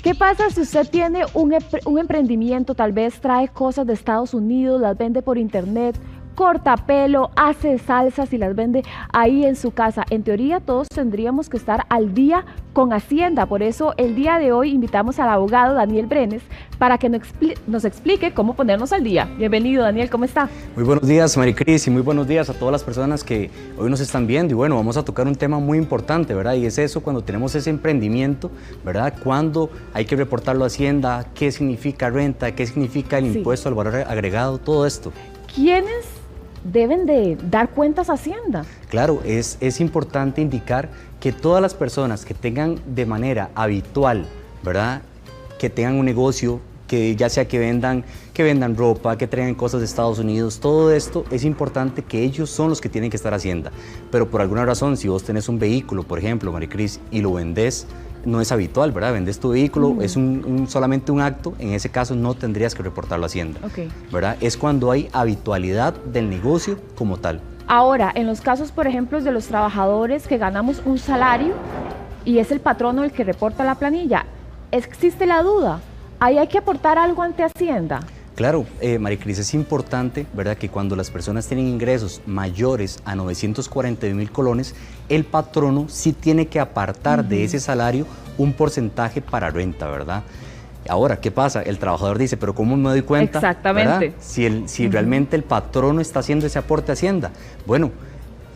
¿Qué pasa si usted tiene un emprendimiento, tal vez trae cosas de Estados Unidos, las vende por internet, corta pelo, hace salsas y las vende ahí en su casa? En teoría todos tendríamos que estar al día con Hacienda, por eso el día de hoy invitamos al abogado Daniel Brenes para que nos explique cómo ponernos al día. Bienvenido, Daniel, ¿cómo está? Muy buenos días, Maricris, y muy buenos días a todas las personas que hoy nos están viendo. Y bueno, vamos a tocar un tema muy importante, ¿verdad? Y es eso, cuando tenemos ese emprendimiento, ¿verdad? Cuándo hay que reportarlo a Hacienda, qué significa renta, qué significa el impuesto al valor agregado, todo esto. ¿Quiénes deben de dar cuentas a Hacienda? Claro, es importante indicar que todas las personas que tengan de manera habitual, ¿verdad?, que tengan un negocio, que ya sea que vendan ropa, que traigan cosas de Estados Unidos, todo esto es importante que ellos son los que tienen que estar Hacienda. Pero por alguna razón, si vos tenés un vehículo, por ejemplo, Maricris, y lo vendés, no es habitual, ¿verdad? Vendes tu vehículo, es solamente un acto, en ese caso no tendrías que reportarlo a Hacienda, ¿verdad? Es cuando hay habitualidad del negocio como tal. Ahora, en los casos, por ejemplo, de los trabajadores que ganamos un salario y es el patrono el que reporta la planilla, ¿existe la duda? ¿Ahí hay que aportar algo ante Hacienda? Claro, Maricris, es importante, ¿verdad?, que cuando las personas tienen ingresos mayores a 941,000 colones, el patrono sí tiene que apartar de ese salario un porcentaje para renta, ¿verdad? Ahora, ¿qué pasa? El trabajador dice, pero ¿cómo me doy cuenta? Exactamente. ¿Verdad? Si realmente el patrono está haciendo ese aporte a Hacienda. Bueno,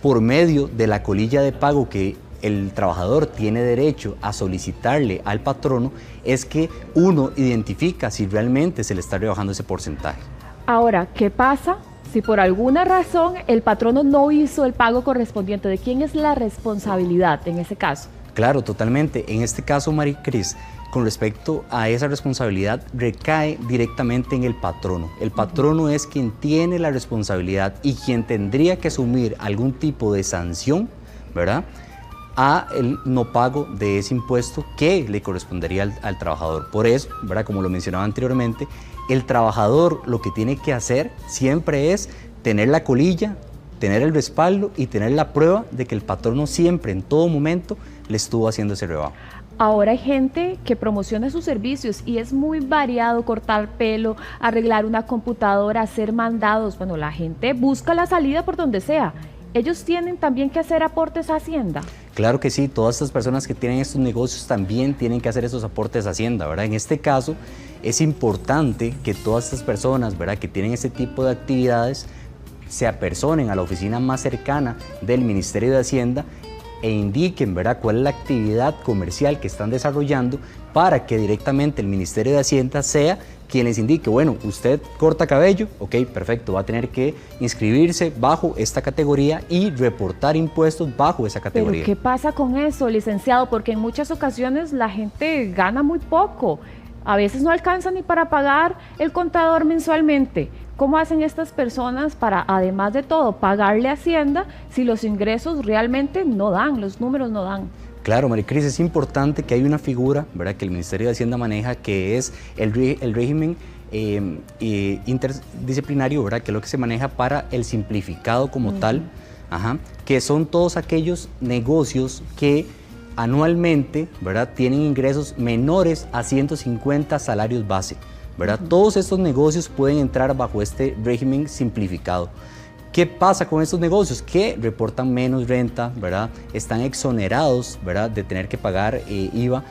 por medio de la colilla de pago que el trabajador tiene derecho a solicitarle al patrono, es que uno identifica si realmente se le está rebajando ese porcentaje. Ahora, ¿qué pasa si por alguna razón el patrono no hizo el pago correspondiente? ¿De quién es la responsabilidad en ese caso? Claro, totalmente. En este caso, Maricris, con respecto a esa responsabilidad, recae directamente en el patrono. El patrono es quien tiene la responsabilidad y quien tendría que asumir algún tipo de sanción, ¿verdad?, a el no pago de ese impuesto que le correspondería al trabajador. Por eso, ¿verdad?, como lo mencionaba anteriormente, el trabajador lo que tiene que hacer siempre es tener la colilla, tener el respaldo y tener la prueba de que el patrono siempre, en todo momento, le estuvo haciendo ese rebajo. Ahora hay gente que promociona sus servicios y es muy variado: cortar pelo, arreglar una computadora, hacer mandados. Bueno, la gente busca la salida por donde sea. ¿Ellos tienen también que hacer aportes a Hacienda? Claro que sí, todas estas personas que tienen estos negocios también tienen que hacer esos aportes a Hacienda, ¿verdad? En este caso, es importante que todas estas personas, ¿verdad?, que tienen este tipo de actividades se apersonen a la oficina más cercana del Ministerio de Hacienda e indiquen, ¿verdad?, cuál es la actividad comercial que están desarrollando para que directamente el Ministerio de Hacienda sea quien les indique, bueno, usted corta cabello, ok, perfecto, va a tener que inscribirse bajo esta categoría y reportar impuestos bajo esa categoría. ¿Pero qué pasa con eso, licenciado? Porque en muchas ocasiones la gente gana muy poco, a veces no alcanza ni para pagar el contador mensualmente. ¿Cómo hacen estas personas para, además de todo, pagarle a Hacienda si los ingresos realmente no dan, los números no dan? Claro, Maricris, es importante que hay una figura, ¿verdad?, que el Ministerio de Hacienda maneja, que es el régimen interdisciplinario, ¿verdad?, que es lo que se maneja para el simplificado como tal, que son todos aquellos negocios que anualmente, ¿verdad?, tienen ingresos menores a 150 salarios base, ¿verdad? Todos estos negocios pueden entrar bajo este régimen simplificado. ¿Qué pasa con estos negocios? Que reportan menos renta, ¿verdad? Están exonerados, ¿verdad?, de tener que pagar IVA.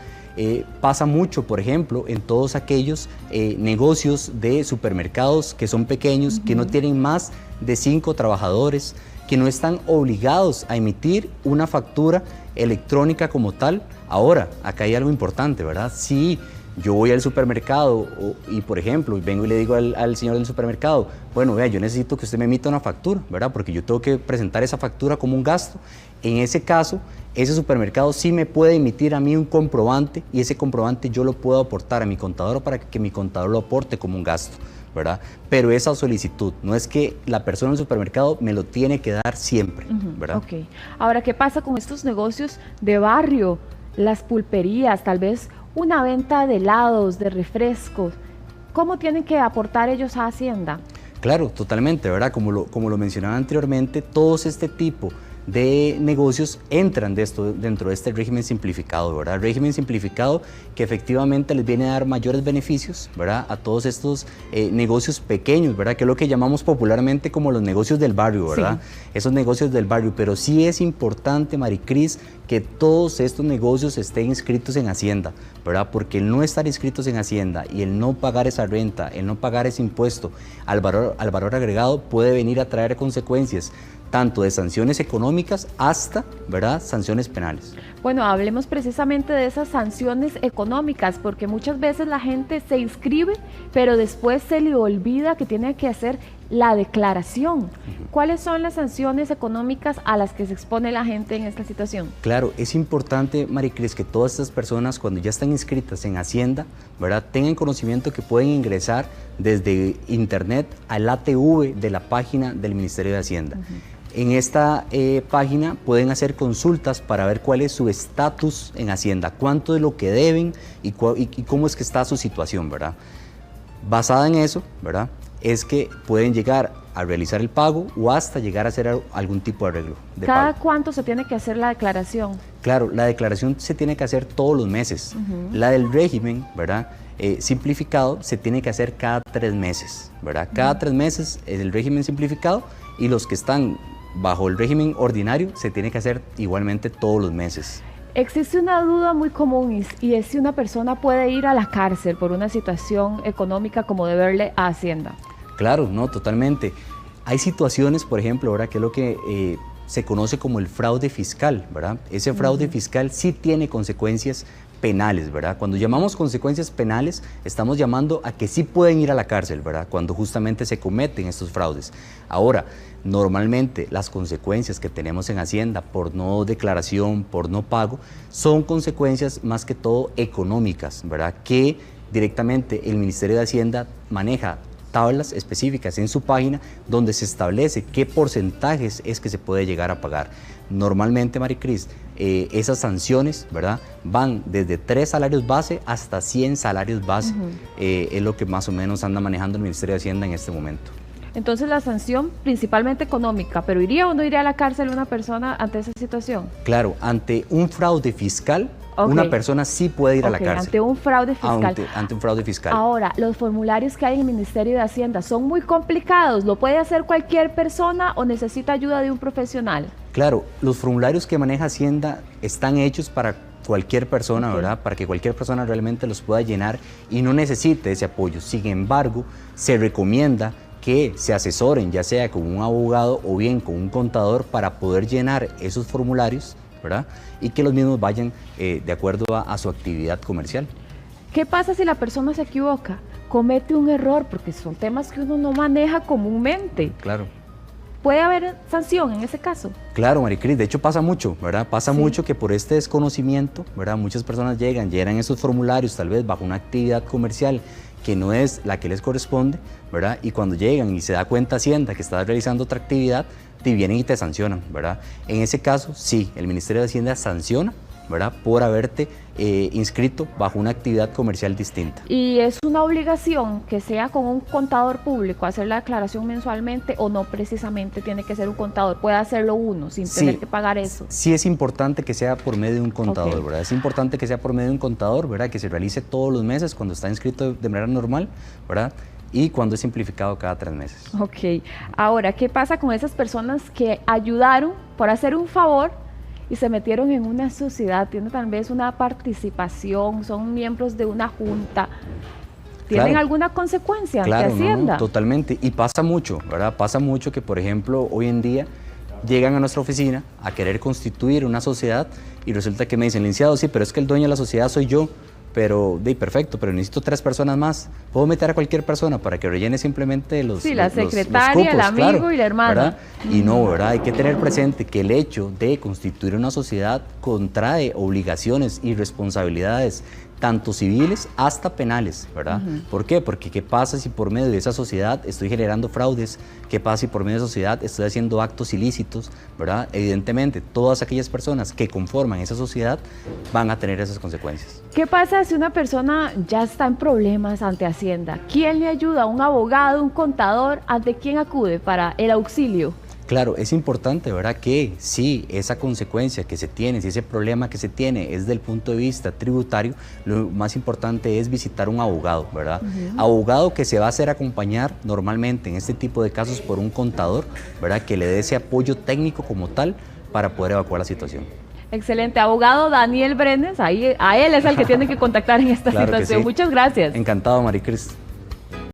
Pasa mucho, por ejemplo, en todos aquellos negocios de supermercados que son pequeños, que no tienen más de 5 trabajadores, que no están obligados a emitir una factura electrónica como tal. Ahora, acá hay algo importante, ¿verdad? Si yo voy al supermercado y, por ejemplo, vengo y le digo al señor del supermercado, bueno, vea, yo necesito que usted me emita una factura, ¿verdad?, porque yo tengo que presentar esa factura como un gasto. En ese caso, ese supermercado sí me puede emitir a mí un comprobante y ese comprobante yo lo puedo aportar a mi contador para que mi contador lo aporte como un gasto, ¿verdad? Pero esa solicitud, no es que la persona del supermercado me lo tiene que dar siempre, ¿verdad? Ok. Ahora, ¿qué pasa con estos negocios de barrio? Las pulperías, tal vez una venta de helados, de refrescos. ¿Cómo tienen que aportar ellos a Hacienda? Claro, totalmente, ¿verdad? Como lo mencionaba anteriormente, todos este tipo de negocios entran dentro de este régimen simplificado, ¿verdad? Régimen simplificado que efectivamente les viene a dar mayores beneficios, ¿verdad? A todos estos negocios pequeños, ¿verdad? Que es lo que llamamos popularmente como los negocios del barrio, ¿verdad? Sí. Esos negocios del barrio, pero sí es importante, Maricris, que todos estos negocios estén inscritos en Hacienda, ¿verdad? Porque el no estar inscritos en Hacienda y el no pagar esa renta, el no pagar ese impuesto al valor agregado puede venir a traer consecuencias tanto de sanciones económicas hasta, ¿verdad?, sanciones penales. Bueno, hablemos precisamente de esas sanciones económicas, porque muchas veces la gente se inscribe, pero después se le olvida que tiene que hacer la declaración. ¿Cuáles son las sanciones económicas a las que se expone la gente en esta situación? Claro, es importante, Maricris, que todas estas personas, cuando ya están inscritas en Hacienda, ¿verdad?, tengan conocimiento que pueden ingresar desde internet al ATV de la página del Ministerio de Hacienda. En esta página pueden hacer consultas para ver cuál es su estatus en Hacienda, cuánto de lo que deben y cómo es que está su situación, ¿verdad? Basada en eso, ¿verdad?, es que pueden llegar a realizar el pago o hasta llegar a hacer algún tipo de arreglo de ¿Cada pago. cuánto se tiene que hacer la declaración? Claro, la declaración se tiene que hacer todos los meses. La del régimen, ¿verdad?, simplificado se tiene que hacer cada 3 meses, ¿verdad? Cada 3 meses es el régimen simplificado y los que están bajo el régimen ordinario se tiene que hacer igualmente todos los meses. Existe una duda muy común y es si una persona puede ir a la cárcel por una situación económica como deberle a Hacienda. Claro, no, totalmente. Hay situaciones, por ejemplo, ¿verdad?, que es lo que se conoce como el fraude fiscal, ¿verdad? Ese fraude fiscal sí tiene consecuencias penales, ¿verdad? Cuando llamamos consecuencias penales, estamos llamando a que sí pueden ir a la cárcel, ¿verdad?, cuando justamente se cometen estos fraudes. Ahora, normalmente las consecuencias que tenemos en Hacienda por no declaración, por no pago, son consecuencias más que todo económicas, ¿verdad?, que directamente el Ministerio de Hacienda maneja tablas específicas en su página donde se establece qué porcentajes es que se puede llegar a pagar. Normalmente, Maricris, esas sanciones, ¿verdad?, van desde 3 salarios base hasta 100 salarios base, es lo que más o menos anda manejando el Ministerio de Hacienda en este momento. Entonces la sanción principalmente económica, pero ¿iría o no iría a la cárcel una persona ante esa situación? Claro, ante un fraude fiscal, una persona sí puede ir a la cárcel. Ante un fraude fiscal. Ante un fraude fiscal. Ahora, los formularios que hay en el Ministerio de Hacienda son muy complicados. ¿Lo puede hacer cualquier persona o necesita ayuda de un profesional? Claro, los formularios que maneja Hacienda están hechos para cualquier persona, ¿verdad?, para que cualquier persona realmente los pueda llenar y no necesite ese apoyo. Sin embargo, se recomienda que se asesoren, ya sea con un abogado o bien con un contador, para poder llenar esos formularios, ¿verdad?, y que los mismos vayan de acuerdo a su actividad comercial. ¿Qué pasa si la persona se equivoca, comete un error? Porque son temas que uno no maneja comúnmente. Claro. ¿Puede haber sanción en ese caso? Claro, Maricris, de hecho pasa mucho, ¿verdad? Pasa mucho que por este desconocimiento, ¿verdad?, muchas personas llenan esos formularios tal vez bajo una actividad comercial que no es la que les corresponde, ¿verdad? Y cuando llegan y se da cuenta Hacienda que estás realizando otra actividad, te vienen y te sancionan, ¿verdad? En ese caso, sí, el Ministerio de Hacienda sanciona, ¿verdad?, por haberte inscrito bajo una actividad comercial distinta. ¿Y es una obligación que sea con un contador público hacer la declaración mensualmente o no precisamente tiene que ser un contador? ¿Puede hacerlo uno sin tener que pagar eso? Sí, es importante que sea por medio de un contador, ¿verdad? Es importante que sea por medio de un contador, ¿verdad?, que se realice todos los meses cuando está inscrito de manera normal, ¿verdad?, y cuando es simplificado cada 3 meses. Ok. Ahora, ¿qué pasa con esas personas que ayudaron por hacer un favor y se metieron en una sociedad, tienen tal vez una participación, son miembros de una junta? ¿Tienen alguna consecuencia ante Hacienda? No, totalmente, y pasa mucho, ¿verdad? Pasa mucho que, por ejemplo, hoy en día llegan a nuestra oficina a querer constituir una sociedad y resulta que me dicen, licenciado, sí, pero es que el dueño de la sociedad soy yo. Pero, perfecto, pero necesito 3 personas más. Puedo meter a cualquier persona para que rellene simplemente los la secretaria, los cupos, el amigo, claro, y la hermana. ¿Verdad? Y no, ¿verdad? Hay que tener presente que el hecho de constituir una sociedad contrae obligaciones y responsabilidades, tanto civiles hasta penales, ¿verdad? ¿Por qué? Porque ¿qué pasa si por medio de esa sociedad estoy generando fraudes? ¿Qué pasa si por medio de esa sociedad estoy haciendo actos ilícitos? ¿Verdad? Evidentemente, todas aquellas personas que conforman esa sociedad van a tener esas consecuencias. ¿Qué pasa si una persona ya está en problemas ante Hacienda? ¿Quién le ayuda? ¿Un abogado, un contador? ¿Ante quién acude para el auxilio? Claro, es importante, ¿verdad? Que si esa consecuencia que se tiene, si ese problema que se tiene es del punto de vista tributario, lo más importante es visitar un abogado, ¿verdad? Abogado que se va a hacer acompañar normalmente en este tipo de casos por un contador, ¿verdad? Que le dé ese apoyo técnico como tal para poder evacuar la situación. Excelente. Abogado Daniel Brenes, ahí, a él es el que tiene que contactar en esta Claro que situación. sí. Muchas gracias. Encantado, Maricris.